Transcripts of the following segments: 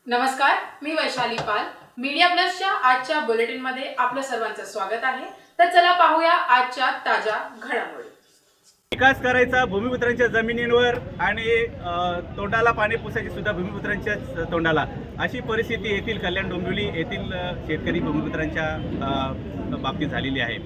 नमस्कार, मी वैशाली पाल. मीडिया प्लसच्या आजच्या बुलेटिनमध्ये आपलं सर्वांचं स्वागत आहे. तर चला पाहूया आजच्या ताज्या घडामोडी. विकास करायचा भूमिपुत्रांच्या जमिनींवर आणि तोंडाला पाणी पुसायची सुद्धा भूमिपुत्रांच्या तोंडाला, अशी परिस्थिती येथील कल्याण डोंबिवली येथील शेतकरी भूमिपुत्रांच्या बाबतीत झालेली आहे.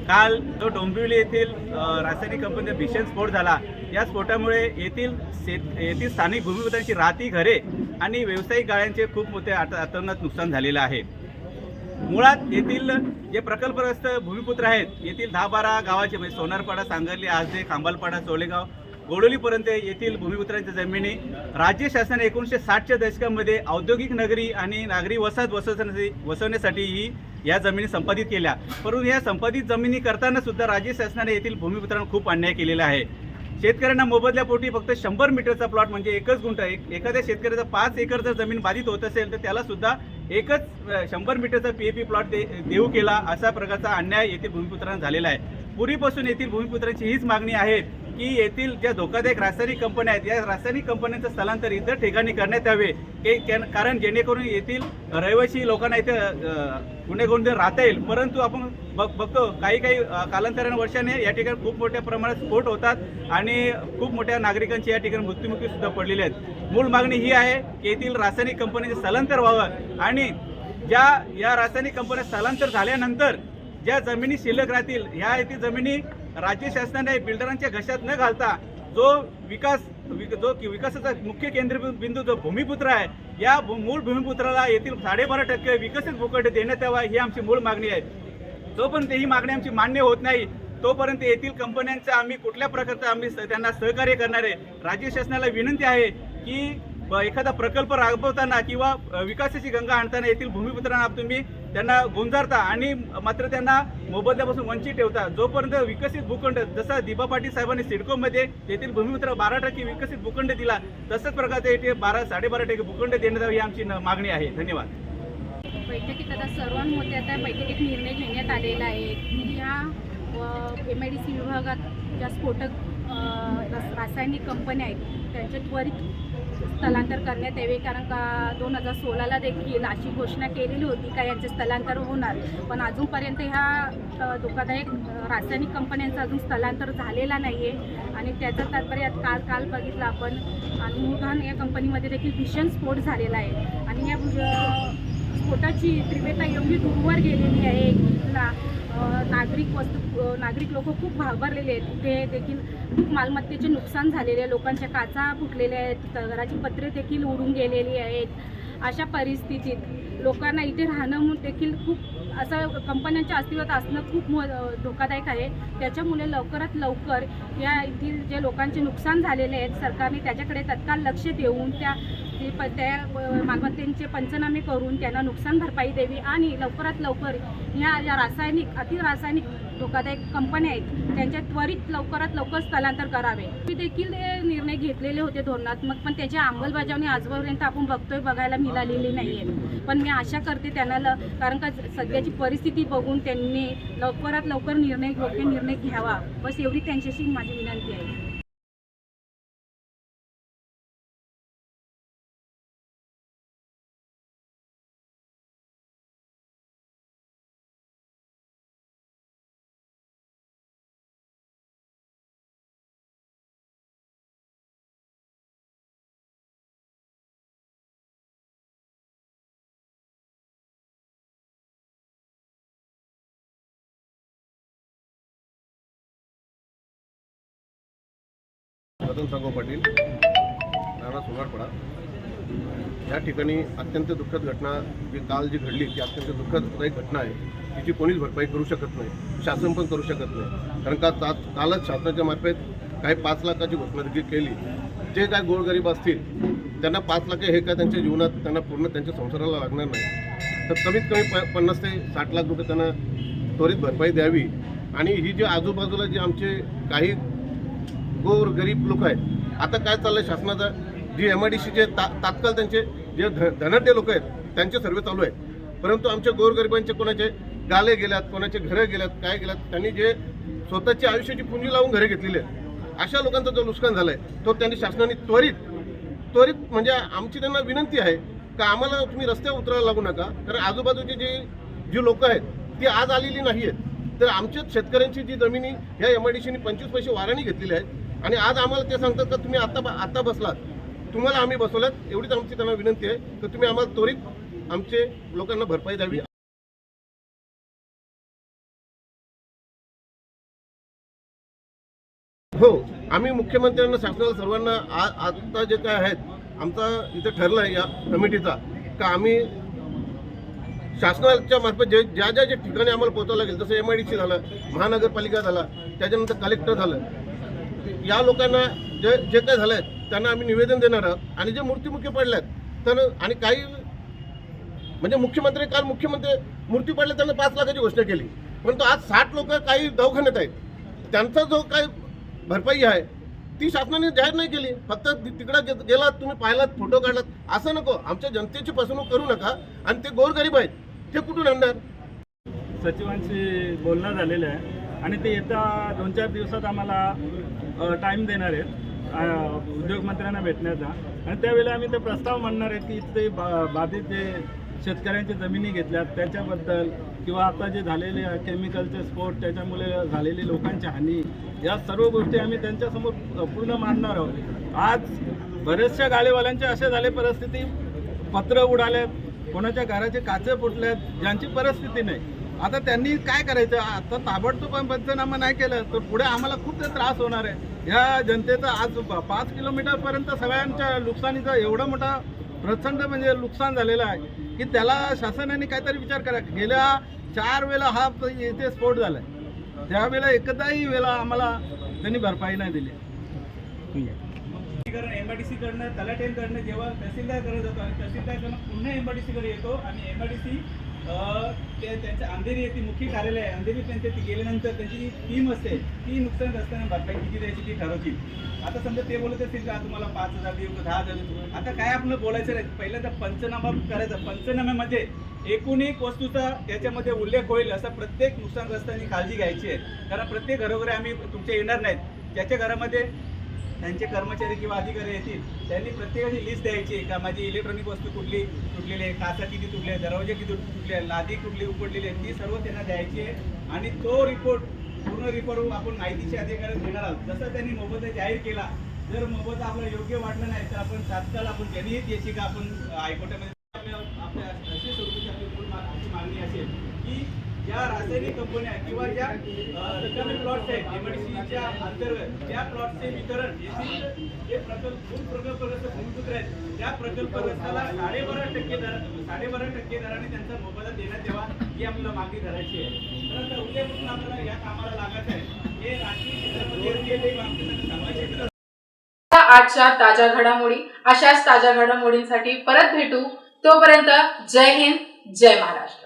काल जो डोंबिवली येथील रासायनिक कंपनीचा भीषण स्फोट झाला, या स्फोटामुळे येथील स्थानिक भूमिपुत्रांची राहती घरे आणि व्यावसायिक गाळ्यांचे खूप मोठे अतोनात नुकसान झालेलं आहे. मुळात येथील जे प्रकल्पग्रस्त भूमिपुत्र आहेत, येथील 10-12 गावाचे म्हणजे सोनारपाडा, सांगर्ली, आजदे, खांबालपाडा, चोलेगाव, गोडोलीपर्यंत येथील भूमिपुत्रांच्या जमिनी राज्य शासनाने 1960च्या दशकामध्ये औद्योगिक नगरी आणि नागरी वसवण्यासाठी ही या जमिनी संपादित केल्या. परंतु या संपादित जमिनी करताना सुद्धा राज्य शासनाने येथील भूमिपुत्रांना खूप अन्याय केलेला आहे. शेतकऱ्यांना मोबदल्यापोटी फक्त 100 मीटरचा प्लॉट म्हणजे एकच गुंठ, एखाद्या शेतकऱ्याचा 5 एकर जर जमीन बाधित होत असेल तर त्याला सुद्धा एकच 100 मीटरचा PAP प्लॉट देऊ केला, असा प्रकारचा अन्याय येथील भूमिपुत्रांना झालेला आहे. पूर्वीपासून येथील भूमिपुत्रांची हीच मागणी आहे की येथील ज्या धोकादायक रासायनिक कंपन्या आहेत, या रासायनिक कंपन्यांचं स्थलांतर इतर ठिकाणी करण्यात यावे, कारण जेणेकरून येथील रहिवासी लोकांना इथे गुन्हेगार राहता येईल. परंतु आपण बघतो काही कालांतराने वर्षाने या ठिकाणी खूप मोठ्या प्रमाणात स्फोट होतात आणि खूप मोठ्या नागरिकांची या ठिकाणी मृत्युमुखी सुद्धा पडलेले आहेत. मूळ मागणी ही आहे की येथील रासायनिक कंपनीचे स्थलांतर व्हावं आणि या रासायनिक कंपन्या स्थलांतर झाल्यानंतर ज्या जमिनी शिल्लक राहतील, ह्या येथील जमिनी राज्य शासनाने बिल्डरांच्या घशात न घालता जो विकासाचा मुख्य केंद्रबिंदू जो भूमिपुत्र आहे, या मूळ भूमिपुत्राला येथील 12.5% विकसित भूखंड देण्यात यावा, ही आमची मूळ मागणी आहे. जोपर्यंत ही मागणी आमची मान्य होत नाही तोपर्यंत येथील कंपन्यांचा आम्ही कुठल्या प्रकारचं आम्ही त्यांना सहकार्य करणार आहे. राज्य शासनाला विनंती आहे की एखादा प्रकल्प राबवताना किंवा विकासाची गंगा आणताना येथील भूमिपुत्रांना तुम्ही त्यांना गुंजारता आणि मात्र त्यांना मोबदल्यापासून वंचित ठेवता. जोपर्यंत विकसित भूखंड, जसा दिबा पाटील साहेबांनी सिडकोमध्ये येथील भूमिपुत्र 12% विकसित भूखंड दिला, तसंच प्रकारचे येथे 12-12.5% भूखंड देण्यात यावे, ही आमची मागणी आहे. धन्यवाद. बैठकीत आता सर्वांमध्ये आता बैठकीत निर्णय घेण्यात आलेला आहे की ह्या MIDC विभागात ज्या स्फोटक रासायनिक कंपन्या आहेत त्यांचे त्वरित स्थलांतर करण्यात यावे. कारण का 2016ला देखील अशी घोषणा केलेली होती का यांचे स्थलांतर होणार, पण अजूनपर्यंत ह्या धोकादायक रासायनिक कंपन्यांचं अजून स्थलांतर झालेला नाही आहे. आणि त्याचं तात्पर्य काल बघितलं आपण, अनुदान या कंपनीमध्ये देखील भीषण स्फोट झालेला आहे. आणि या स्फोटाची तीव्रता एवढी दूरवर गेलेली आहे की नागरिक लोक खूप घाबरलेले आहेत. तिथे देखील खूप मालमत्तेचे नुकसान झालेले आहे, लोकांच्या काचा फुटलेल्या आहेत, घराची पत्रे देखील उडून गेलेली आहेत. अशा परिस्थितीत लोकांना इथे राहणं देखील खूप असं कंपन्यांच्या अस्तित्वात असणं खूप धोकादायक आहे. त्याच्यामुळे लवकरात लवकर या येथील जे लोकांचे नुकसान झालेले आहेत, सरकारने त्याच्याकडे तत्काळ लक्ष देऊन त्या मालमत्तेचे पंचनामे करून त्यांना नुकसान भरपाई द्यावी आणि लवकरात लवकर ह्या ज्या अतिरासायनिक धोकादायक कंपन्या आहेत त्यांच्या त्वरित लवकरात लवकर स्थलांतर करावे. मी देखील निर्णय घेतलेले होते धोरणात्मक, पण त्याची अंमलबजावणी आजपर्यंत आपण बघायला मिळालेली नाही आहे. पण मी आशा करते त्यांना, कारण का सध्याची परिस्थिती बघून त्यांनी लवकरात लवकर योग्य निर्णय घ्यावा, बस एवढी त्यांच्याशी माझी विनंती आहे. रतन सांगो पाटील, राणा सोनारपाडा. या ठिकाणी अत्यंत दुःखद घटना जी घडली ती अत्यंत दुःखदायक घटना आहे. तिची कोणीच भरपाई करू शकत नाही, शासन पण करू शकत नाही. कारण का कालच शासनाच्या मार्फत काही 5 लाखाची घोषणा देखील केली. जे काय गोरगरीब असतील त्यांना 5 लाख हे काय त्यांच्या जीवनात त्यांना पूर्ण त्यांच्या संसाराला लागणार नाही, तर कमीत कमी 50 ते 60 लाख रुपये त्यांना त्वरित भरपाई द्यावी. आणि ही जे आजूबाजूला जे आमचे काही गरीब लोक आहेत, आता काय चाललंय शासनाचा, जी MIDCचे तात्काळ त्यांचे जे धनाढ्य लोक आहेत त्यांचे सर्वे चालू आहेत, परंतु आमच्या गोरगरिबांचे कोणाचे गाले गेल्यात, कोणाचे घरं गेल्यात, काय गेल्यात, त्यांनी जे स्वतःची आयुष्याची पुंजी लावून घरे घेतलेली आहेत, अशा लोकांचा जो नुकसान झालं आहे तो त्यांनी शासनाने त्वरित म्हणजे आमची त्यांना विनंती आहे का आम्हाला तुम्ही रस्त्यावर उतरायला लागू नका, कारण आजूबाजूची जी लोक आहेत ती आज आलेली नाही आहेत. तर आमच्याच शेतकऱ्यांची जी जमिनी ह्या MIDCने 25 पैसे वाराने घेतलेले आहेत आणि आज आम्हाला ते सांगतात का तुम्ही आता बसलात, तुम्हाला आम्ही बसवल्यात. एवढीच आमची त्यांना विनंती आहे की तुम्ही आम्हाला त्वरित आमचे लोकांना भरपाई द्यावी. हो, आम्ही मुख्यमंत्र्यांना, शासनाला, सर्वांना आता जे काय आहेत आमचा इथं ठरलं आहे या कमिटीचा का आम्ही शासनाच्या मार्फत ज्या ठिकाणी आम्हाला पोहोचावं लागेल, जसं MIDC झालं, महानगरपालिका झाला, त्याच्यानंतर कलेक्टर झालं, या लोकांना जे काय झालं आहे त्यांना आम्ही निवेदन देणार आहोत. आणि जे मृत्युमुखी पडले आहेत तर आणि काही म्हणजे मुख्यमंत्री मृत्यू पडले त्यांना 5 लाखाची घोषणा केली, परंतु आज 60 लोक काही दवाखान्यात आहेत. त्यांचा जो काय भरपाई आहे ती शासनाने जाहीर नाही केली. फक्त तिकडे गेलात, तुम्ही पाहिलात, फोटो काढलात, असं नको. आमच्या जनतेची फसवणूक करू नका. आणि ते गोरगरीब आहेत ते कुठून आणणार? सचिवांशी बोलणं झालेलं आहे आणि ते येत्या 2-4 दिवसात आम्हाला टाईम देणार आहेत उद्योगमंत्र्यांना भेटण्याचा. आणि त्यावेळेला आम्ही ते प्रस्ताव मांडणार आहेत की इथे बाधित जे शेतकऱ्यांच्या जमिनी घेतल्यात त्याच्याबद्दल, किंवा आता जे झालेले केमिकलचे स्फोट त्याच्यामुळे झालेली लोकांची हानी, या सर्व गोष्टी आम्ही त्यांच्यासमोर पूर्ण मांडणार आहोत. आज बरेचशा गाडीवाल्यांचे असे झाले परिस्थिती, पत्र उडालेत, कोणाच्या घराचे काचे फुटलेत, ज्यांची परिस्थिती नाही. आता त्यांनी काय करायचं? आता ताबडतोब पंचनामा नाही केलं तर पुढे आम्हाला खूप ते त्रास होणार आहे. ह्या जनतेचा आज 5 किलोमीटरपर्यंत सगळ्यांच्या नुकसानीचा एवढा मोठा प्रचंड म्हणजे नुकसान झालेलं आहे की त्याला शासनाने काहीतरी विचार करा. गेल्या 4 वेळा हा इथे स्फोट झाला आहे, त्यावेळेला एकदाही वेळा आम्हाला त्यांनी भरपाई नाही दिली. MIDC कडनं, तलाठ्यांकडनं जेव्हा तहसीलदारकडे जातो आणि तहसीलदारकडनं पुन्हा MIDC कडे येतो आणि MIDC त्यांच्या अंधेरी येते, मुख्य कार्यालय आहे अंधेरी, त्यांच्या गेल्यानंतर त्यांची जी टीम असते ती नुकसानग्रस्तांना भरपाई किती द्यायची ती ठरवतील. आता समजा ते बोलत असतील का तुम्हाला 5,000 देऊ का 10,000 देऊ, आता काय आपलं बोलायचं नाही. पहिल्यांदा पंचनामा करायचा. पंचनाम्यामध्ये एकूण एक वस्तूचा त्याच्यामध्ये उल्लेख होईल असा प्रत्येक नुकसानग्रस्तांनी काळजी घ्यायची आहे. कारण प्रत्येक घरोघरी आम्ही तुमच्या येणार नाहीत. ज्याच्या घरामध्ये त्यांचे कर्मचारी किंवा अधिकारी येतील त्यांनी प्रत्येकाची लिस्ट द्यायची का माझी इलेक्ट्रॉनिक वस्तू कुठली तुटलेली आहे, काचा किती तुटले आहे, दरवाजे किती तुटले आहे, लादी कुठली उकडलेली आहे, ती सर्व त्यांना द्यायची आहे. आणि तो रिपोर्ट, पूर्ण रिपोर्ट आपण माहितीच्या अधिकाऱ्यात देणार आहोत. जसं त्यांनी मोबदला जाहीर केला, जर मोबदला आपल्याला योग्य वाटलं नाही तर आपण तात्काळ आपण जनहित याचिका आपण हायकोर्टामध्ये आपल्या अशी स्वरूपाची आपली मागणी असेल की ज्या रासायनिक कंपन्या किंवा ज्या रिकामे प्लॉट्स आहेत MIDCच्या अंतर्गत त्या प्लॉटचे वितरण जे प्रकल्पग्रस्त भूमिपुत्र आहेत त्या प्रकल्पग्रस्ताला 12.5% दराने त्यांचा मोबदला देण्यात यावा ही आपल्याला मागणी करायची आहे. तर उद्यापासून आपल्याला या कामाला लागायचं आहे. हे राजकीय क्षेत्रामध्ये आजच्या ताज्या घडामोडी अशाच ताज्या घडामोडींसाठी परत भेटू. तोपर्यंत जय हिंद, जय महाराष्ट्र.